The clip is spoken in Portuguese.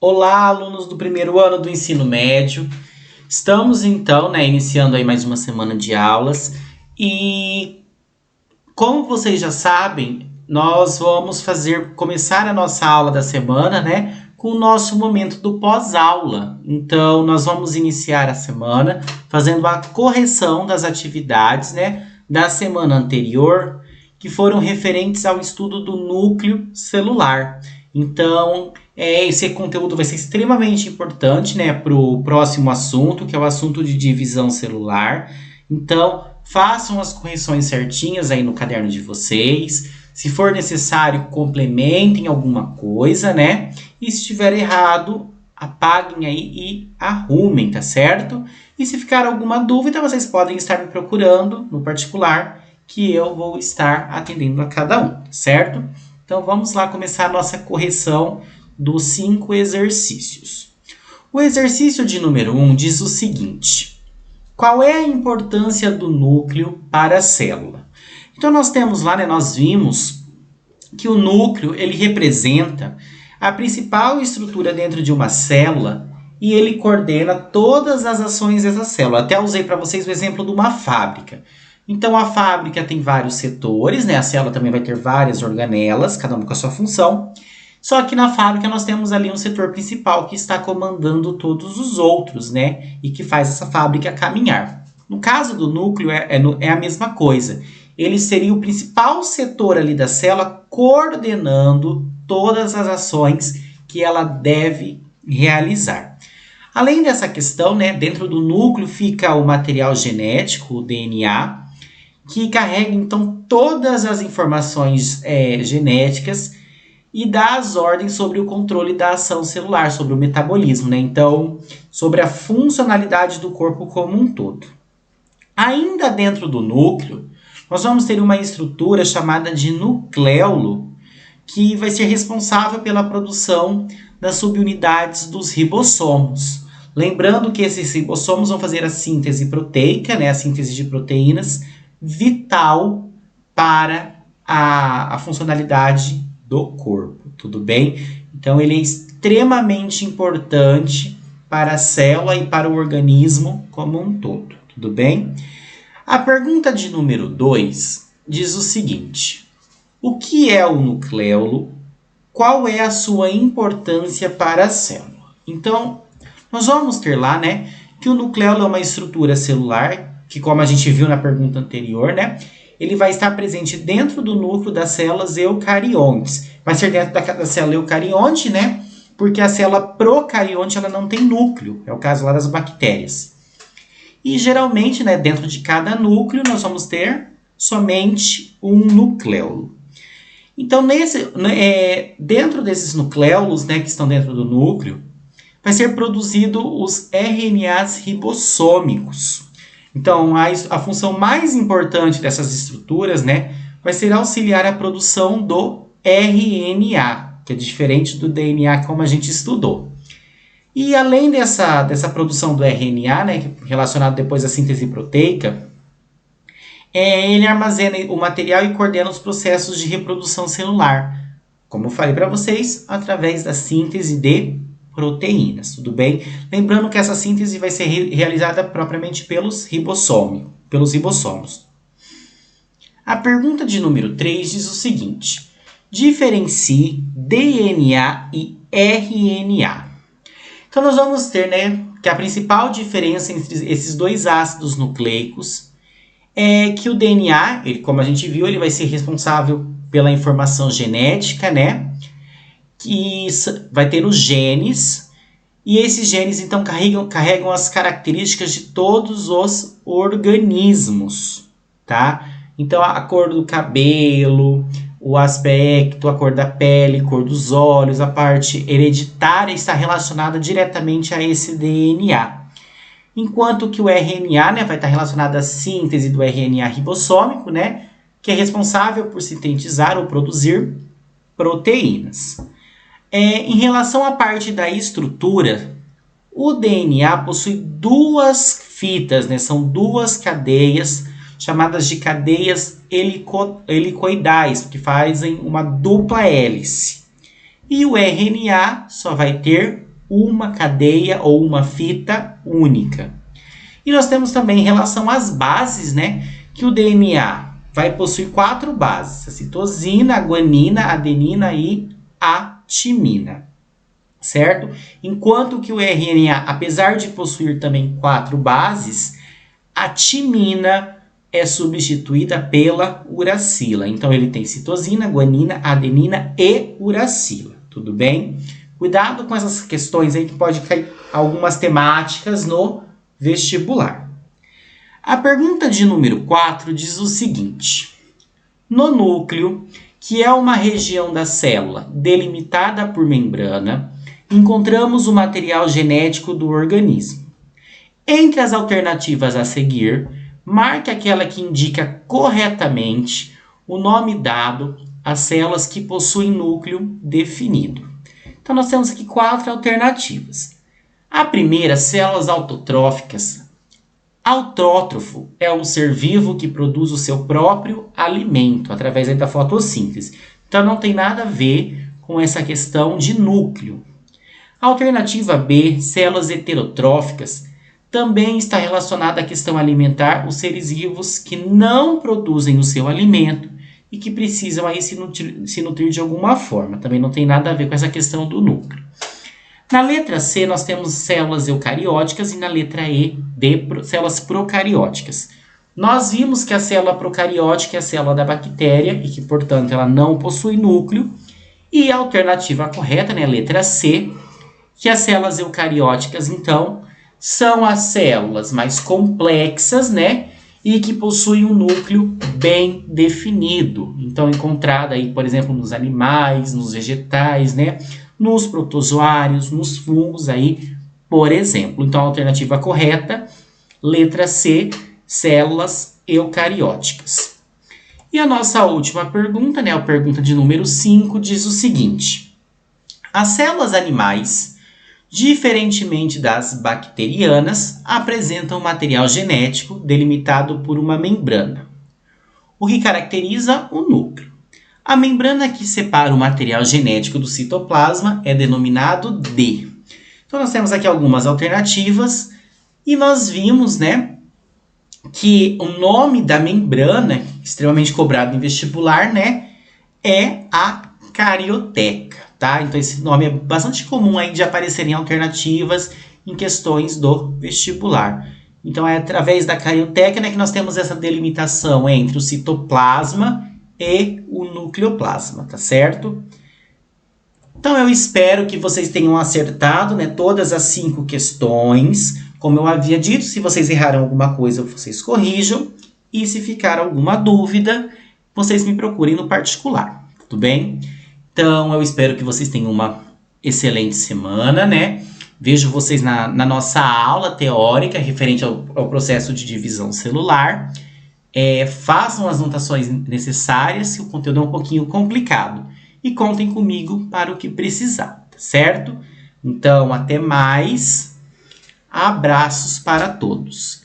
Olá, alunos do primeiro ano do ensino médio. Estamos então, iniciando aí mais uma semana de aulas e, como vocês já sabem, nós vamos começar a nossa aula da semana, com o nosso momento do pós-aula. Então, nós vamos iniciar a semana fazendo a correção das atividades, da semana anterior, que foram referentes ao estudo do núcleo celular. Então, esse conteúdo vai ser extremamente importante, para o próximo assunto, que é o assunto de divisão celular. Então, façam as correções certinhas aí no caderno de vocês. Se for necessário, complementem alguma coisa, E se estiver errado, apaguem aí e arrumem, tá certo? E se ficar alguma dúvida, vocês podem estar me procurando no particular, que eu vou estar atendendo a cada um, certo? Então, vamos lá começar a nossa correção dos 5 exercícios. O exercício de número 1 diz o seguinte: qual é a importância do núcleo para a célula? Então, nós temos lá, nós vimos que o núcleo, ele representa a principal estrutura dentro de uma célula e ele coordena todas as ações dessa célula. Até usei para vocês o exemplo de uma fábrica. Então, a fábrica tem vários setores, A célula também vai ter várias organelas, cada uma com a sua função. Só que na fábrica nós temos ali um setor principal que está comandando todos os outros, E que faz essa fábrica caminhar. No caso do núcleo é a mesma coisa. Ele seria o principal setor ali da célula coordenando todas as ações que ela deve realizar. Além dessa questão, dentro do núcleo fica o material genético, o DNA, que carrega, então, todas as informações genéticas e dá as ordens sobre o controle da ação celular, sobre o metabolismo, Então, sobre a funcionalidade do corpo como um todo. Ainda dentro do núcleo, nós vamos ter uma estrutura chamada de nucleolo, que vai ser responsável pela produção das subunidades dos ribossomos. Lembrando que esses ribossomos vão fazer a síntese proteica, a síntese de proteínas, vital para a funcionalidade do corpo, tudo bem? Então, ele é extremamente importante para a célula e para o organismo como um todo, tudo bem? A pergunta de número 2 diz o seguinte: o que é o nucleolo? Qual é a sua importância para a célula? Então, nós vamos ter lá, que o nucleolo é uma estrutura celular que, como a gente viu na pergunta anterior, ele vai estar presente dentro do núcleo das células eucariontes. Vai ser dentro da célula eucarionte, porque a célula procarionte ela não tem núcleo. É o caso lá das bactérias. E, geralmente, dentro de cada núcleo, nós vamos ter somente um nucleolo. Então, dentro desses nucleolos, que estão dentro do núcleo, vai ser produzido os RNAs ribossômicos. Então, a função mais importante dessas estruturas, vai ser auxiliar a produção do RNA, que é diferente do DNA, como a gente estudou. E além dessa produção do RNA, relacionado depois à síntese proteica, ele armazena o material e coordena os processos de reprodução celular, como eu falei para vocês, através da síntese de proteínas, tudo bem? Lembrando que essa síntese vai ser realizada propriamente pelos ribossomos. A pergunta de número 3 diz o seguinte: diferencie DNA e RNA. Então, nós vamos ter, que a principal diferença entre esses dois ácidos nucleicos é que o DNA, como a gente viu, ele vai ser responsável pela informação genética, que vai ter os genes, e esses genes, então, carregam as características de todos os organismos, tá? Então, a cor do cabelo, o aspecto, a cor da pele, a cor dos olhos, a parte hereditária está relacionada diretamente a esse DNA. Enquanto que o RNA, vai estar relacionado à síntese do RNA ribossômico, que é responsável por sintetizar ou produzir proteínas. Em relação à parte da estrutura, o DNA possui duas fitas, são duas cadeias chamadas de cadeias helicoidais, que fazem uma dupla hélice. E o RNA só vai ter uma cadeia ou uma fita única. E nós temos também em relação às bases, né, que o DNA vai possuir 4 bases: a citosina, a guanina, a adenina e a timina, certo? Enquanto que o RNA, apesar de possuir também 4 bases, a timina é substituída pela uracila. Então, ele tem citosina, guanina, adenina e uracila. Tudo bem? Cuidado com essas questões aí que pode cair algumas temáticas no vestibular. A pergunta de número 4 diz o seguinte: no núcleo, que é uma região da célula delimitada por membrana, encontramos o material genético do organismo. Entre as alternativas a seguir, marque aquela que indica corretamente o nome dado às células que possuem núcleo definido. Então, nós temos aqui 4 alternativas. A primeira, células autotróficas. Autótrofo é um ser vivo que produz o seu próprio alimento através da fotossíntese. Então, não tem nada a ver com essa questão de núcleo. A alternativa B, células heterotróficas, também está relacionada à questão alimentar, os seres vivos que não produzem o seu alimento e que precisam aí se nutrir de alguma forma. Também não tem nada a ver com essa questão do núcleo. Na letra C, nós temos células eucarióticas e na letra E, células procarióticas. Nós vimos que a célula procariótica é a célula da bactéria e que, portanto, ela não possui núcleo. E a alternativa correta, né, a letra C, que as células eucarióticas, então, são as células mais complexas, né, e que possuem um núcleo bem definido. Então, encontrada aí, por exemplo, nos animais, nos vegetais, né, nos protozoários, nos fungos aí, por exemplo. Então, a alternativa correta, letra C, células eucarióticas. E a nossa última pergunta, né, a pergunta de número 5, diz o seguinte: as células animais, diferentemente das bacterianas, apresentam material genético delimitado por uma membrana, o que caracteriza o núcleo. A membrana que separa o material genético do citoplasma é denominado D. Então, nós temos aqui algumas alternativas e nós vimos, né, que o nome da membrana, extremamente cobrado em vestibular, né, é a carioteca, tá? Então, esse nome é bastante comum aí de aparecer em alternativas em questões do vestibular. Então, é através da carioteca, né, que nós temos essa delimitação entre o citoplasma e o nucleoplasma, tá certo? Então, eu espero que vocês tenham acertado, né, todas as 5 questões. Como eu havia dito, se vocês erraram alguma coisa, vocês corrijam. E se ficar alguma dúvida, vocês me procurem no particular, tudo bem? Então, eu espero que vocês tenham uma excelente semana, né? Vejo vocês na nossa aula teórica referente ao processo de divisão celular. Façam as anotações necessárias, se o conteúdo é um pouquinho complicado. E contem comigo para o que precisar, tá certo? Então, até mais. Abraços para todos.